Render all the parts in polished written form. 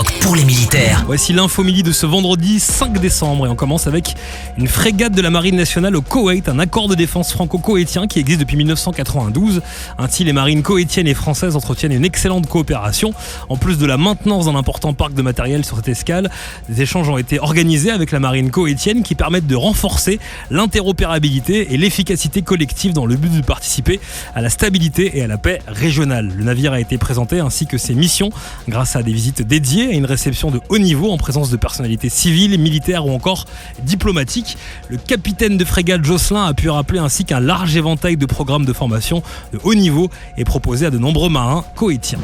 Skyrock pour les militaires. Voici l'info midi de ce vendredi 5 décembre et on commence avec une frégate de la Marine nationale au Koweït, un accord de défense franco-koweïtien qui existe depuis 1992. Ainsi, les marines koweïtiennes et françaises entretiennent une excellente coopération. En plus de la maintenance d'un important parc de matériel sur cette escale, des échanges ont été organisés avec la marine koweïtienne qui permettent de renforcer l'interopérabilité et l'efficacité collective dans le but de participer à la stabilité et à la paix régionale. Le navire a été présenté ainsi que ses missions grâce à des visites dédiées et une réception de haut niveau en présence de personnalités civiles, militaires ou encore diplomatiques. Le capitaine de frégate Jocelyn a pu rappeler ainsi qu'un large éventail de programmes de formation de haut niveau est proposé à de nombreux marins koweïtiens.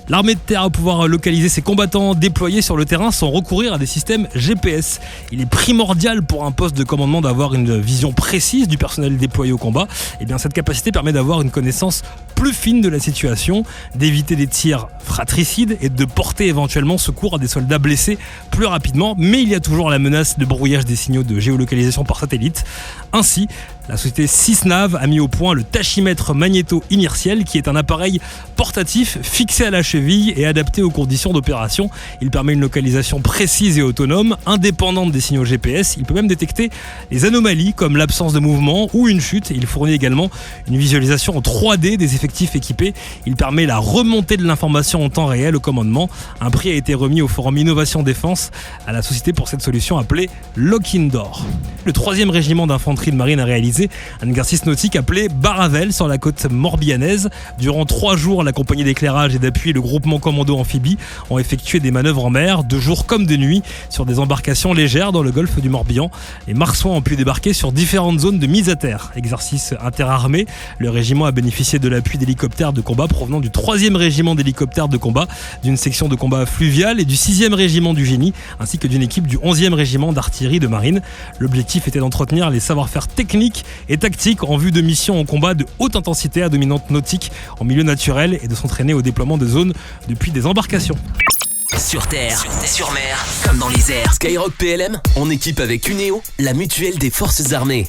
L'armée de terre va pouvoir localiser ses combattants déployés sur le terrain sans recourir à des systèmes GPS. Il est primordial pour un poste de commandement d'avoir une vision précise du personnel déployé au combat. Et bien, cette capacité permet d'avoir une connaissance plus fine de la situation, d'éviter des tirs fratricides et de porter éventuellement secours à des soldats blessés plus rapidement. Mais il y a toujours la menace de brouillage des signaux de géolocalisation par satellite. Ainsi, la société Sysnav a mis au point le tachymètre magnéto-inertiel qui est un appareil portatif fixé à la cheville et adapté aux conditions d'opération. Il permet une localisation précise et autonome, indépendante des signaux GPS. Il peut même détecter les anomalies comme l'absence de mouvement ou une chute. Il fournit également une visualisation en 3D des effectifs équipés. Il permet la remontée de l'information en temps réel au commandement. Un prix a été remis au Forum Innovation Défense à la société pour cette solution appelée Lockindor. Le 3e régiment d'infanterie de marine a réalisé un exercice nautique appelé Baravel sur la côte morbihanaise. Durant 3 jours, la compagnie d'éclairage et d'appui et le groupement commando amphibie ont effectué des manœuvres en mer, de jour comme de nuit, sur des embarcations légères dans le golfe du Morbihan. Les marsouins ont pu débarquer sur différentes zones de mise à terre. Exercice interarmé, le régiment a bénéficié de l'appui d'hélicoptères de combat provenant du 3e régiment d'hélicoptères de combat, d'une section de combat fluvial et du 6e régiment du génie, ainsi que d'une équipe du 11e régiment d'artillerie de marine. L'objectif était d'entretenir les savoir-faire techniques et tactiques en vue de missions en combat de haute intensité à dominante nautique en milieu naturel et de s'entraîner au déploiement de zones depuis des embarcations. Sur terre, sur mer, comme dans les airs. Skyrock PLM, en équipe avec Cuneo, la mutuelle des forces armées.